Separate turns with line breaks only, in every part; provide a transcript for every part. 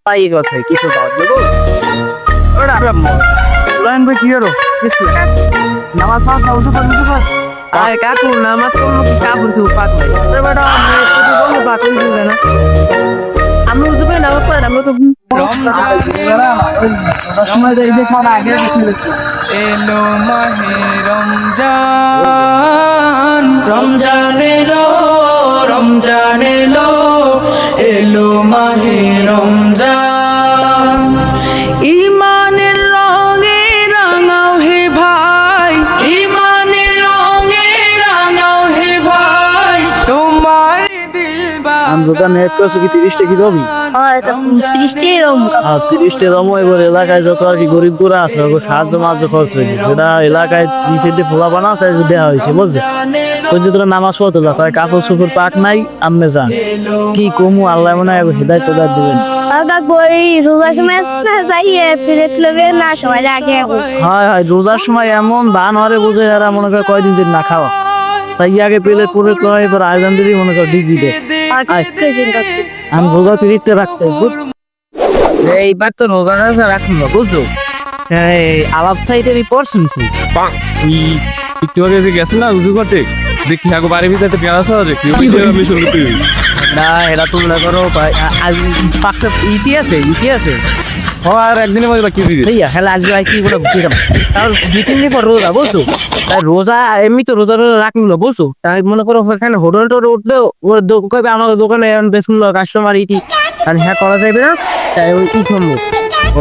তাই গেছে কিছু দাও দেবো ওরা লাইন ভাই কি হলো কিছু নামাজ সাথ দাও সুপার সুপার
আয় কাকু নামাজ পড়লো কি কাপড় ধুবো পাক নাই বেটা আমি একটু বলবো পাক দিবে না আমি উঠবে নামাজ পড়ে আমরা তো
সময় যাই দেখো না আগে
এলো মাহে রমজান রমজান এলো রমজান এলো এলো মাহে রমজান ইমানের রঙে রাঙাও হে ভাই ইমানের রঙে রাঙাও হে ভাই তোমার দিল
আমরা নেট করছো কি 30 টাকা দিবি
হয় তো 30 টাকা এরকম
30 টাকা রম এবার এলাকায় যত আর কি গরিব গুড়া আছে ওকে সাহায্য মাঝে খরচ হয়েছে যেটা এলাকায় নিচে দিয়ে ফোলা বানা আছে দেওয়া হয়েছে বুঝলি ওই যে তোরা নামাজ পড়তে না কাপড় সুপুর পাক নাই আমনে যান কি কমু আল্লাহ মনে হয় হেদায়ত তোদার দিবেন
রোজার সময় যাইয়ে প্লেট লবে না সময় রাখে
হয় হয় রোজার সময় এমন বান হরে বুঝে এরা মনে করে কয়দিন যে না খাওয়া তাই আগে প্লেট পুরে করে এবার আয়োজন দিবি মনে কর ডিগ্রি দে আমি রোজা 30 টাকা রাখতে
এইবার তো রোজা রাখলো বুঝছো আলাপ সাইডের রিপোর্ট শুনছি
একটু আগে যে গেছে না উজু করতে দেখি আগে বাড়ির ভিতরে পেঁয়াজ আছে দেখি আমি শুনতে তুই
না এরা তো মনে করো আজ পাকসে ইতি আছে
আর একদিনের মধ্যে বাকি দিয়ে
ভাইয়া হ্যাঁ আজকে কি বলে বুঝলাম তার 2-3 দিন পর রোজা বুঝছো তাই রোজা এমনি তো রোজা রাখলো বুঝছো তাই মনে করো ওখানে হোটেল টোটে উঠলেও কবে আমার দোকানে বেশন কাস্টমার ইতি আর হ্যাঁ করা যাবে না তাই ওই ই করবো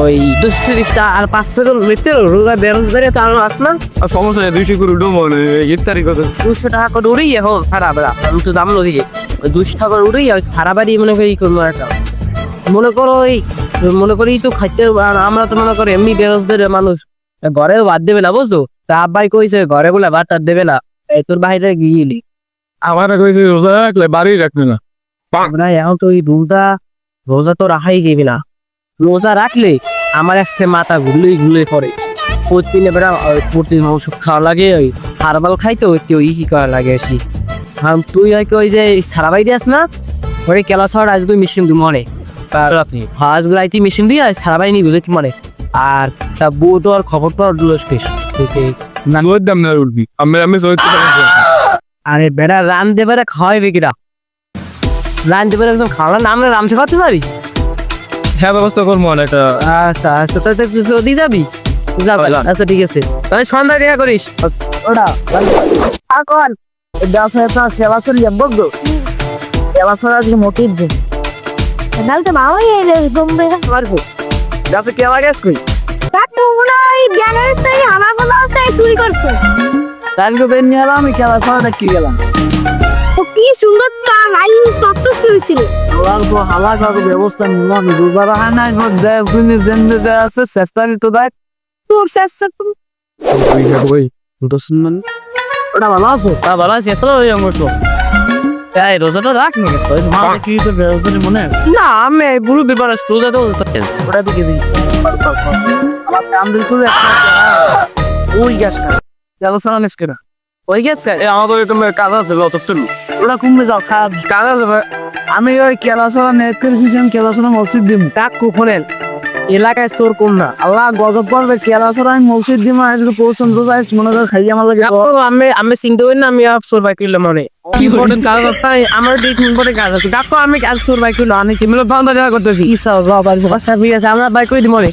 ওই 230টা আর 500 মিটতে রোজা বেরোজগারে তো আরো আস না
আর সমস্যা নেই 200 করে উঠবো মানে ইফতারি কথা
200 টাকা করে উড়েই এখন সারা বেলা আমি তো দাম লদিকে ওই 200 টাকা করে উড়েই সারা বাড়ি মনে করি ই করবো একটা মনে করি তো খাইতে আমরা তো মনে করি এমনি বেরোজগার মানুষ ঘরেও ভাত দেবে না বুঝছো তা আব্বাই কইছে ঘরে বলে ভাত টাত দেবে না তোর বাইরে গিয়েলি
আমার কইছে রোজা রাখলে বাড়ি রাখবে না
আমরা এখন তো ওই রোজা তো রাখাই যাবি না রোজা রাখলে আমার একসে মাথা ঘুরলেই পড়ে প্রতিদিন এবার প্রতিদিন ওষুধ খাওয়া লাগে ওই হারবাল খাইতে ওই কেউ কি করা লাগে আসি তুই আর কি ওই যে সারা বাইরে আস না ওই কেলা ছাড়া আজ তুই মেশিন দিই মনে আজগুলো আইতি মেশিন দিয়ে সারা বাড়ি নিয়ে বুঝে কি মনে আর তা বউটো আর খবরটা
না ওর দাম না উঠবি আমি
আরে বেড়া রান দেবে খাওয়াইবে কিরা রান দেবে একদম খাওয়া নাম রামছে খাওয়াতে পারি
হ্যাঁ ব্যবস্থা করবো একটা
আচ্ছা আচ্ছা তাই কিছু দিয়ে যাবি আচ্ছা ঠিক আছে তাহলে সন্ধ্যা দেখা করিস
ওটা
এখন
ব্যবসা সেবা চলিয়ে বলতো ব্যবসা আজকে মোটির দিন
নালতে মাওই গম্বে
পারবো গাছে কে লাগাস কই
কাটু নাই জ্ঞানের নাই আমার বলা নাই চুরি করছে
কালকে বের নিয়ে এলাম আমি খেলা সরা দেখি গেলাম
তো কি সুন্দর তা লাইন টকটক করেছিল
অল্প হালা কাকু ব্যবস্থা নিলাম দুবার হয় না দেখ তুমি জেনে যা আছে চেষ্টা তো দেখ
তোর শেষ
ওই
দোসমান ওটা ভালো আছো
তা ভালো আছে আসলে ওই অংশ এই রোজাটা রাখ নি মা কি তো বেরোতে মনে না আমি পুরো বিবার স্টুডে তো
ওটা দিকে দিই আমার সামনে তুলে ওই গ্যাস কা ব্যবস্থা নেস কেনা
ওই গেছে
আমাদের একটু কাজ আছে যথেষ্ট
ওটা কমবে যাও খারাপ
কাজ আছে
আমি ওই কেলাসরা নেট করে দিয়েছিলাম কেলাসরা মসজিদ দিম
ডাক কুফনেল এলাকায় চোর কোন না
আল্লাহ গজব করবে কেলাসরা আমি মসজিদ দিম আজকে পৌঁছন্দ যাইস মনে করে খাই আমার লাগে
আমি চিন্তা করি না আমি চোর বাইক কিনলাম মানে ইম্পর্টেন্ট কাজ তাই আমার ডিট ইম্পর্টেন্ট কাজ আছে ডাকো আমি কাজ চোর বাইক কিনলাম আমি কি মিলো বান্দা দেখা করতেছি ইসা বাবা আচ্ছা ঠিক আছে আমরা বাইক করে দিব রে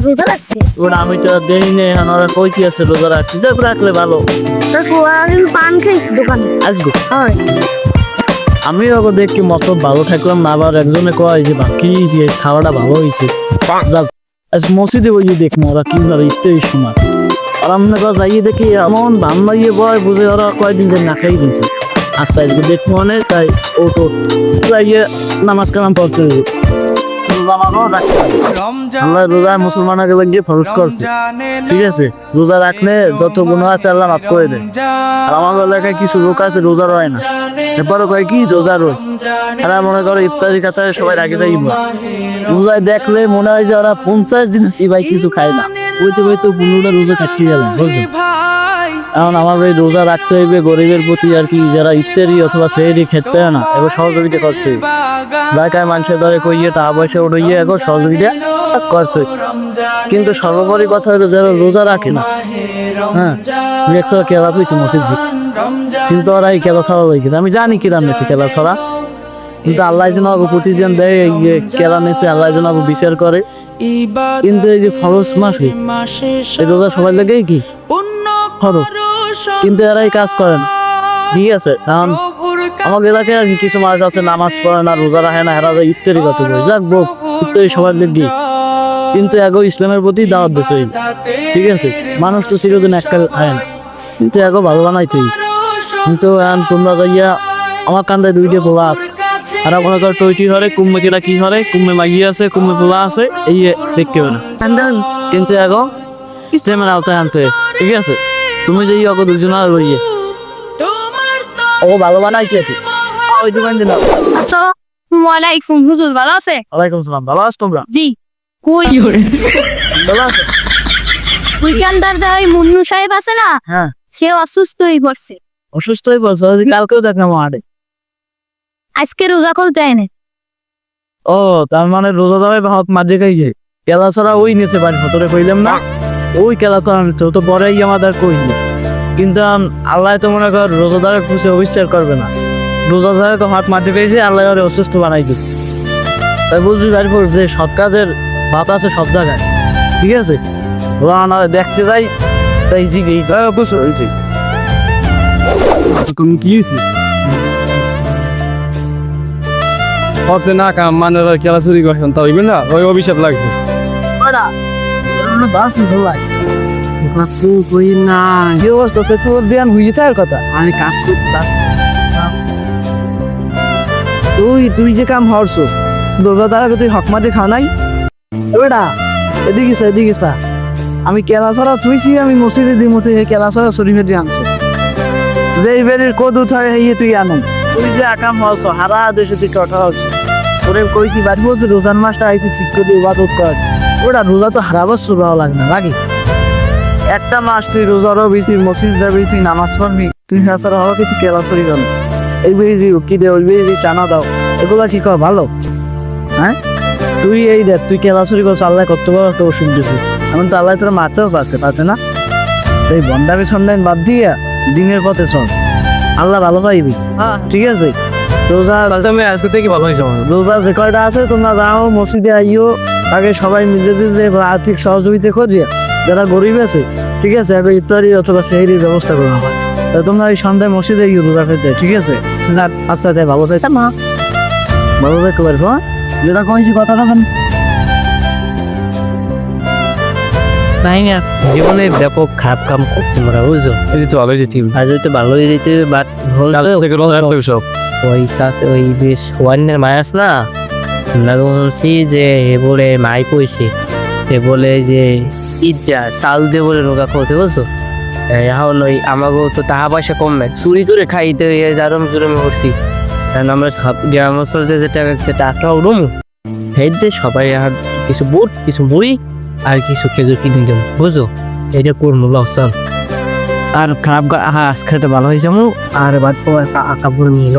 রোজা রাখছে
ওটা আমি তো দেই নে ওরা কইতি আছে রোজা রাখছি দেখ রাখলে ভালো
পান খাইছি দোকানে
আজগো
হয়
আমি ওকে দেখি মত ভালো থাকলাম না আবার একজনে কয় যে বাকি যে খাওয়াটা ভালো হয়েছে আজ মসজিদে ওই দেখবো ওরা কি না ইফতারির সময় আর আমরা যাইয়ে দেখি এমন ভান লাগিয়ে বয় বুঝে ওরা কয়দিন যে না খাই দিয়েছে আচ্ছা আজকে দেখবো মানে তাই ও তো যাইয়ে নামাজ কালাম পড়তে আল্লাহ রোজা মুসলমানকে লাগিয়ে ফরজ করছে ঠিক আছে রোজা রাখলে যত গুণ আছে আল্লাহ মাফ করে দেয় আর আমার এলাকায় কিছু লোক আছে রোজা রয় না এরপরে কয় কি রোজা রয় এরা মনে করো ইফতারি কাতারে সবাই রাখে যাইব রোজায় দেখলে মনে হয় যে ওরা 50 দিন ভাই কিছু খায় না বইতে বইতে পুরোটা রোজা কাটিয়ে গেল বুঝলি এখন আমার এই রোজা রাখতে হইবে গরিবের প্রতি আর কি যারা ইফতারি অথবা সেহরি খেতে না এবার সহযোগিতা করতে হইবে এলাকায় মানুষের ধরে কইয়ে টাকা পয়সা উড়িয়ে এখন সহযোগিতা করতে। কিন্তু সর্বোপরি কথা হলো যারা রোজা রাখে না, হ্যাঁ আমি একশো কেলা পেয়েছি মসজিদ থেকে। কিন্তু ওরা এই কেলা ছড়া রয়ে গেছে, আমি জানি কিরাম নেছে কেলা ছড়া, কিন্তু আল্লাহ যেন আমাকে প্রতিদিন দেয় এই যে কেলা নেছে, আল্লাহ যেন আমাকে বিচার করে। কিন্তু এই যে ফরজ মাসে এই রোজা সবাই লাগে কি ফরজ, কিন্তু এরা এই কাজ করে না। ঠিক আছে, কারণ আমাদের এলাকায় আর কি কিছু মানুষ আছে নামাজ পড়ে না, রোজা রাখে না, এরা ইফতারি কত করে লাগবো, ইফতারি সবার লেগে, কিন্তু এগো ইসলামের প্রতি দাওয়াত দিতে হইবে। ঠিক আছে, মানুষ তো চিরদিন এককাল খায় না, কিন্তু এগো ভালো বানাইতেই। কিন্তু তোমরা যাইয়া আমার কান্দায় দুইটা পোলা আছে, আর মনে করো টইটি হরে কুম্মে কেটা কি হরে, কুম্মে মাগিয়ে আছে, কুম্মে পোলা আছে, এই দেখতে হবে না। কিন্তু এগো ইসলামের আওতায় আনতে হয়। ঠিক আছে, তুমি যাই অগো দুজনা রইয়ে ও ভালো বানাইছে কি ওই দোকান দিলাম।
আসসালামু আলাইকুম হুজুর, ভালো আছে?
ওয়ালাইকুম সালাম, ভালো আছো তোমরা?
জি। কই
ভালো আছো?
উইকান্দার দাই মুন্নু সাহেব আছে না,
হ্যাঁ।
সে অসুস্থ হয়ে পড়ছে,
অসুস্থ হয়ে পড়ছো? কালকেও দেখলাম আরে।
আজকে রোজা খুলতে আইনে।
ও তার মানে রোজা দাবে ভাত মাঝে খাইছে, কেলা ছড়া ওই নিচে বাড়ি ভেতরে কইলাম না, ওই কেলা তো আনছে, ও তো পরেই আমাদের কইছে। কিন্তু আল্লাহ তো মনে কর রোজাদারের খুশি অবিচার করবে না, রোজাদারের হাত মাঝে পেয়েছে, আল্লাহ ওরে অসুস্থ বানাই দিবে। তাই বুঝবি বাড়ি যে সৎ কাজের ভাত আছে সব জায়গায়। ঠিক আছে, দেখছে যাই তাই জিগে
কি হয়েছে? হচ্ছে না কাম মানে খেলা চুরি করছেন তা হইবে না, ওই অভিশাপ লাগবে।
কি অবস্থা আছে তোর? ধ্যান হয়ে যায় কথা।
আমি কাজ
তুই যে কাম হরছো রোজাদার তুই হক মাঝে খাও নাই বেটা, এদিকে সা। আমি কেলা ছড়া থুইছি, আমি মসজিদে দি মতে কেলা ছড়া শরীফে দিয়ে আনছো, যে এই বেড়ির কদু থাকে হইয়ে তুই আনো। তুই যে আকাম হরছো হারা দেশে তুই কথা হচ্ছে, তোরে কইছি বাড়ি বলছে রোজান মাসটা আইসি ঠিক করে ইবাদত কর। ওটা রোজা তো হারাবার সুরাও লাগে না লাগে, একটা মাস তুই রোজা রবি, তুই মসজিদ যাবি, তুই নামাজ পড়বি, তুই হাসার হওয়া কিছু কেলা ছড়ি গেল। এই বেরি কি দে, ওই বেরি টানা দাও, এগুলো কি কর ভালো? হ্যাঁ তুই এই দেখ তুই কেলা ছড়ি করছো, আল্লাহ কত বড় একটা ওষুধ দিছো, এমন তো আল্লাহ তোরা মাছেও পাচ্ছে না। এই বন্ডামি সন্ধ্যান বাদ দিয়া দিনের পথে চল, আল্লাহ ভালো পাইবি। ঠিক আছে, রোজা
আজকে থেকে ভালো হয়েছে।
রোজা যে কয়টা আছে তোমরা যাও মসজিদে আইও, আগে সবাই মিলে দিতে আর্থিক সহযোগিতা খোঁজিয়া যারা গরিব আছে। ঠিক আছে, আগে ইফতারি অথবা সেহরির ব্যবস্থা করা হয়, তোমরা এই সন্ধ্যায় মসজিদে গিয়ে রোজা খেতে। ঠিক আছে, আচ্ছা তাই ভালো থাকছে মা, ভালো থাকতে পারবো। যেটা কইছি কথাটা
জীবনে ব্যাপক খারাপ কাম করছে মোরা, বুঝছো?
এই তো ভালো যেতে
আজ হয়তো ভালো হয়ে যেতে, বাট
সব
ওই ওই বেশ ওয়ানের মায়াস না, বলছি যে এ বলে মাই কইছে, এ বলে যে ঈদটা চাল দিয়ে বলে রোগা করতে, বুঝছো? এখন ওই আমাকেও তো টাকা পয়সা কমবে, চুরি টুরে খাইতে জারম জুরম করছি, কারণ আমরা সব গ্রাম অঞ্চল যে টাকা টাকাও রুম হেঁটে সবাই আর কিছু বুট কিছু মুড়ি আর কিছু খেজুর কিনে দেবো, বুঝছো? এটা করবো লসান আর খারাপ আজকে ভালো হয়ে যাবো, আর বাদ কাপড় নিয়ে